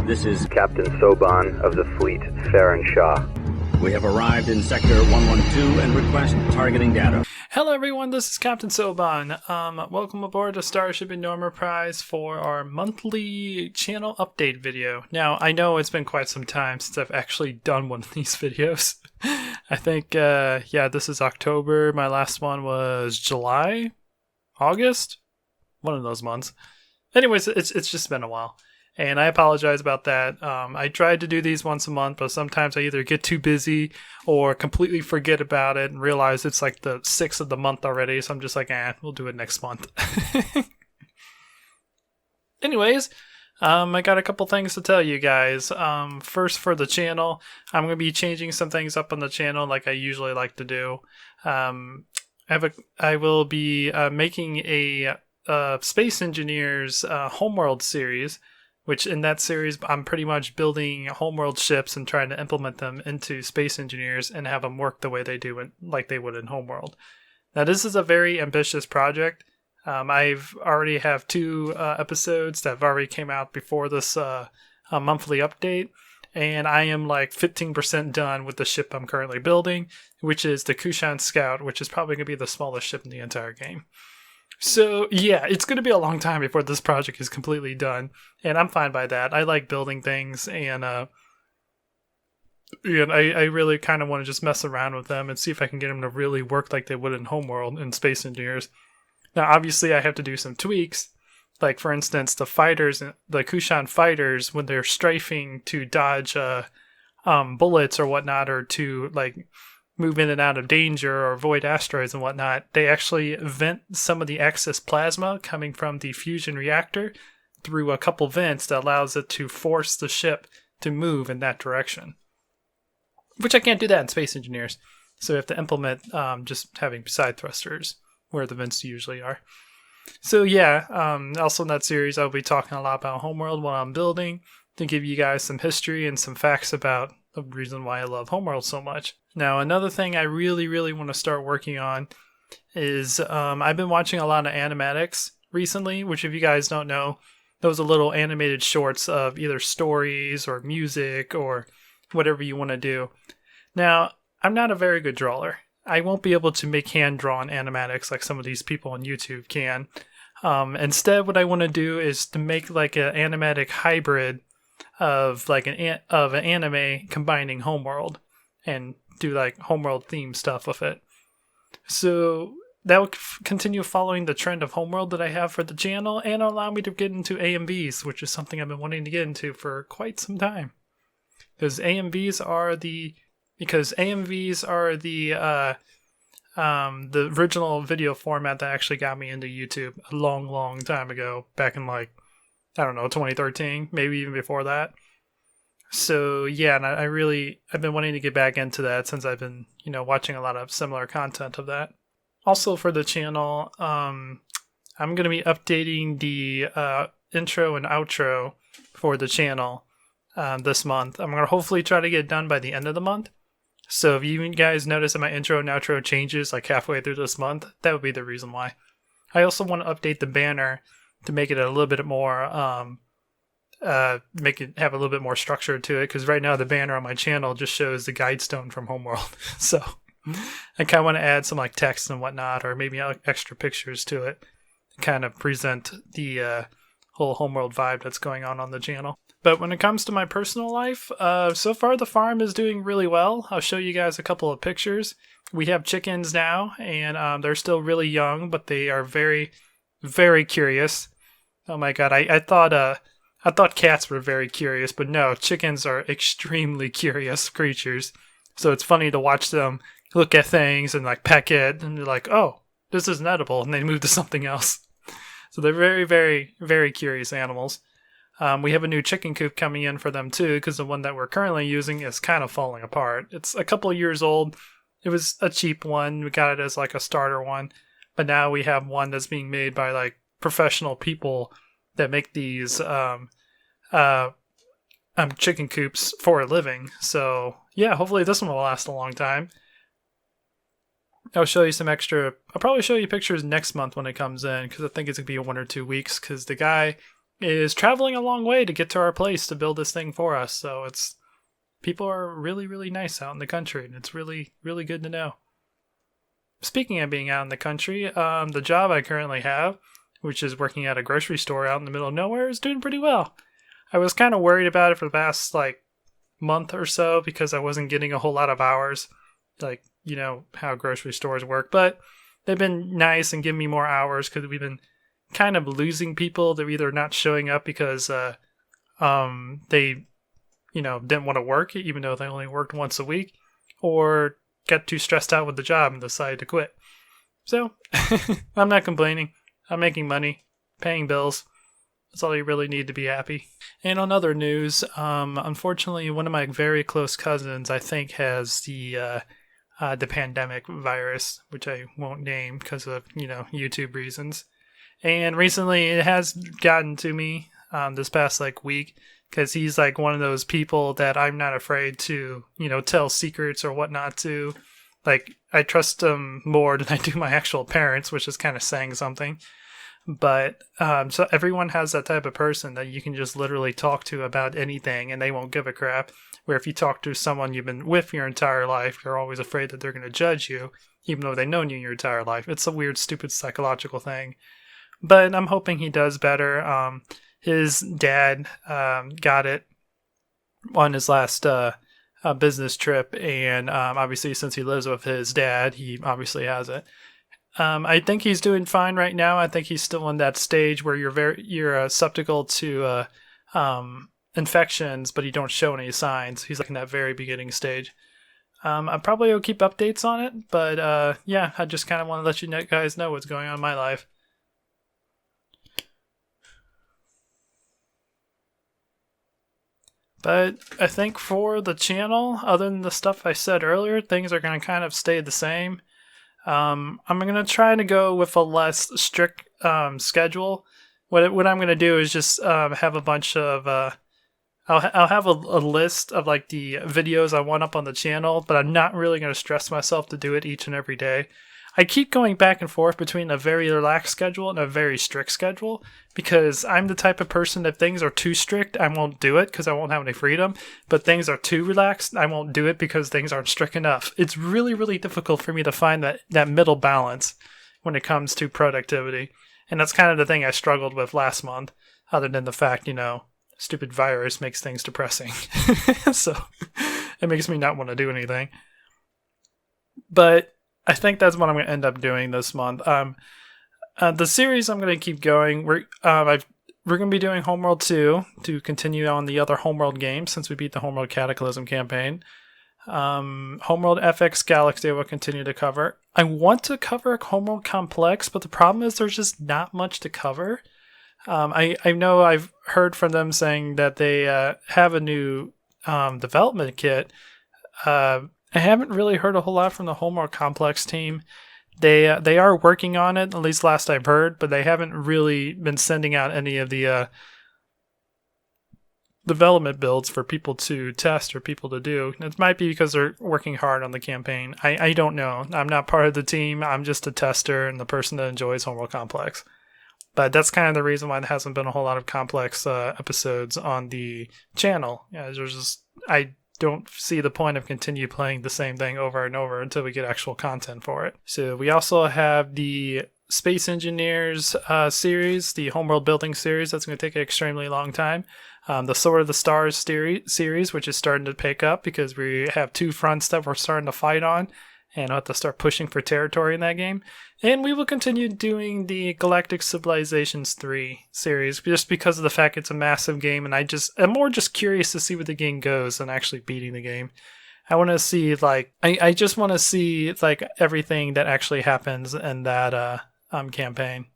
This is Captain Soban of the fleet, Farron Shaw. We have arrived in Sector 112 and request targeting data. Hello everyone, this is Captain Soban. Welcome aboard the Starship Enterprise for our monthly channel update video. Now, I know it's been quite some time since I've actually done one of these videos. I think, this is October. My last one was July? August? One of those months. Anyways, it's just been a while. And I apologize about that. I tried to do these once a month, but sometimes I either get too busy or completely forget about it and realize it's like the 6th of the month already. So I'm just like, we'll do it next month. Anyways, I got a couple things to tell you guys. First, for the channel, I'm going to be changing some things up on the channel like I usually like to do. I will be making a Space Engineers Homeworld series, which in that series, I'm pretty much building homeworld ships and trying to implement them into Space Engineers and have them work the way they do, like they would in Homeworld. Now, this is a very ambitious project. I've already have 2 episodes that have already came out before this monthly update, and I am like 15% done with the ship I'm currently building, which is the Kushan Scout, which is probably going to be the smallest ship in the entire game. So, yeah, it's going to be a long time before this project is completely done, and I'm fine by that. I like building things, and I really kind of want to just mess around with them and see if I can get them to really work like they would in Homeworld and Space Engineers. Now, obviously, I have to do some tweaks, like, for instance, the fighters, the Kushan fighters, when they're strafing to dodge bullets or whatnot, or to, like, move in and out of danger or avoid asteroids and whatnot, they actually vent some of the excess plasma coming from the fusion reactor through a couple vents that allows it to force the ship to move in that direction. Which I can't do that in Space Engineers. So we have to implement just having side thrusters where the vents usually are. So yeah, also in that series I'll be talking a lot about Homeworld, what I'm building, to give you guys some history and some facts about the reason why I love Homeworld so much. Now, another thing I really, really want to start working on is I've been watching a lot of animatics recently, which if you guys don't know, those are little animated shorts of either stories or music or whatever you want to do. Now, I'm not a very good drawer. I won't be able to make hand-drawn animatics like some of these people on YouTube can. Instead, what I want to do is to make like an animatic hybrid of like an anime combining Homeworld and do like Homeworld themed stuff with it. So that will continue following the trend of Homeworld that I have for the channel and allow me to get into AMVs, which is something I've been wanting to get into for quite some time. Because AMVs are the original video format that actually got me into YouTube a long, long time ago, back in like, I don't know, 2013, maybe even before that. So yeah, and I've been wanting to get back into that since I've been, watching a lot of similar content of that. Also for the channel, I'm going to be updating the intro and outro for the channel this month. I'm going to hopefully try to get it done by the end of the month. So if you guys notice that my intro and outro changes like halfway through this month, that would be the reason why. I also want to update the banner to make it a little bit more, make it have a little bit more structure to it, because right now the banner on my channel just shows the guide stone from Homeworld. So I kind of want to add some like text and whatnot, or maybe extra pictures to it to kind of present the whole Homeworld vibe that's going on the channel. But when it comes to my personal life, so far the farm is doing really well. I'll show you guys a couple of pictures. We have chickens now, and they're still really young, but they are very, very curious. Oh my god, I thought cats were very curious, but no, chickens are extremely curious creatures. So it's funny to watch them look at things and like peck it, and they're like, oh, this isn't edible, and they move to something else. So they're very, very, very curious animals. We have a new chicken coop coming in for them too, because the one that we're currently using is kind of falling apart. It's a couple of years old. It was a cheap one. We got it as like a starter one, but now we have one that's being made by like professional people that make these chicken coops for a living. So yeah, hopefully this one will last a long time. I'll show you some extra. I'll probably show you pictures next month when it comes in, because I think it's gonna be 1 or 2 weeks. Because the guy is traveling a long way to get to our place to build this thing for us. So people are really, really nice out in the country, and it's really, really good to know. Speaking of being out in the country, the job I currently have, which is working at a grocery store out in the middle of nowhere, is doing pretty well. I was kind of worried about it for the past month or so because I wasn't getting a whole lot of hours, how grocery stores work. But they've been nice and giving me more hours because we've been kind of losing people. They're either not showing up because they didn't want to work even though they only worked once a week, or got too stressed out with the job and decided to quit. So I'm not complaining. I'm making money, paying bills. That's all you really need to be happy. And on other news, unfortunately, one of my very close cousins, I think, has the pandemic virus, which I won't name because of YouTube reasons. And recently, it has gotten to me this past week, because he's one of those people that I'm not afraid to tell secrets or whatnot to. I trust him more than I do my actual parents, which is kind of saying something. But so everyone has that type of person that you can just literally talk to about anything and they won't give a crap. Where if you talk to someone you've been with your entire life, you're always afraid that they're going to judge you, even though they've known you your entire life. It's a weird, stupid psychological thing. But I'm hoping he does better. His dad got it on his last business trip, and obviously since he lives with his dad, he obviously has it. I think he's doing fine right now. I think he's still in that stage where you're susceptible to infections, but you don't show any signs. He's in that very beginning stage. I probably will keep updates on it, but I just kind of want to let you guys know what's going on in my life. But I think for the channel, other than the stuff I said earlier, things are going to kind of stay the same. I'm going to try to go with a less strict schedule. What I'm going to do is just have a bunch of... I'll have a list of the videos I want up on the channel, but I'm not really going to stress myself to do it each and every day. I keep going back and forth between a very relaxed schedule and a very strict schedule because I'm the type of person that if things are too strict, I won't do it because I won't have any freedom. But things are too relaxed, I won't do it because things aren't strict enough. It's really, really difficult for me to find that middle balance when it comes to productivity. And that's kind of the thing I struggled with last month, other than the fact, stupid virus makes things depressing. So it makes me not want to do anything. But I think that's what I'm going to end up doing this month. The series I'm going to keep going. We're going to be doing Homeworld 2 to continue on the other Homeworld games since we beat the Homeworld Cataclysm campaign. Homeworld FX Galaxy will continue to cover. I want to cover Homeworld Complex, but the problem is there's just not much to cover. I know I've heard from them saying that they have a new development kit. I haven't really heard a whole lot from the Homeworld Complex team. They are working on it, at least last I've heard, but they haven't really been sending out any of the development builds for people to test or people to do. It might be because they're working hard on the campaign. I don't know. I'm not part of the team. I'm just a tester and the person that enjoys Homeworld Complex. But that's kind of the reason why there hasn't been a whole lot of Complex episodes on the channel. I don't see the point of continue playing the same thing over and over until we get actual content for it. So we also have the Space Engineers series, the Homeworld Building series. That's going to take an extremely long time. The Sword of the Stars series, which is starting to pick up because we have two fronts that we're starting to fight on, and I'll have to start pushing for territory in that game. And we will continue doing the Galactic Civilizations 3 series, just because of the fact it's a massive game, and I'm more just curious to see where the game goes than actually beating the game. I want to see, I just want to see, everything that actually happens in that campaign.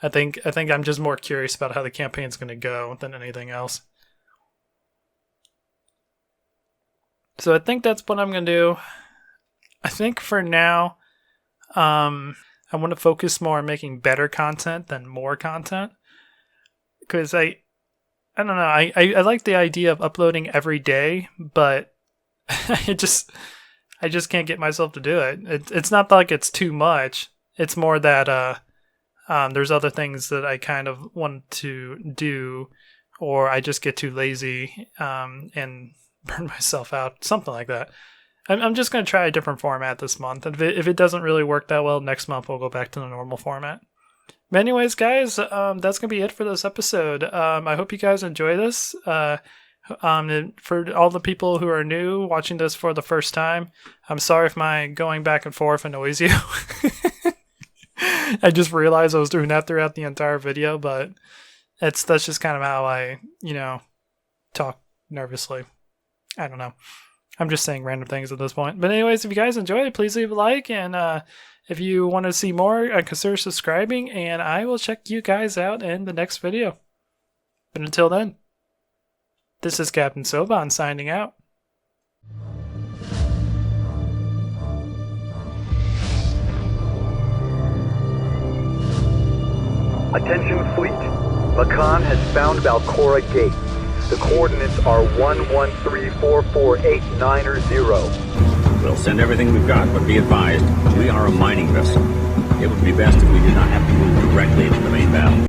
I think I'm just more curious about how the campaign's going to go than anything else. So I think that's what I'm going to do. I think for now, I want to focus more on making better content than more content. Because I don't know, I like the idea of uploading every day, but I just can't get myself to do it. It's not like it's too much. It's more that There's other things that I kind of want to do, or I just get too lazy and burn myself out, something like that. I'm just going to try a different format this month. If it doesn't really work that well, next month we'll go back to the normal format. But anyways, guys, that's going to be it for this episode. I hope you guys enjoy this. For all the people who are new watching this for the first time, I'm sorry if my going back and forth annoys you. I just realized I was doing that throughout the entire video, but that's just kind of how I, talk nervously. I don't know. I'm just saying random things at this point. But anyways, if you guys enjoy it, please leave a like. And if you want to see more, consider subscribing. And I will check you guys out in the next video. But until then, this is Captain Soban signing out. Attention fleet. Makan has found Valcora Gate. The coordinates are 1134489. We'll send everything we've got, but be advised, we are a mining vessel. It would be best if we did not have to move directly into the main battle.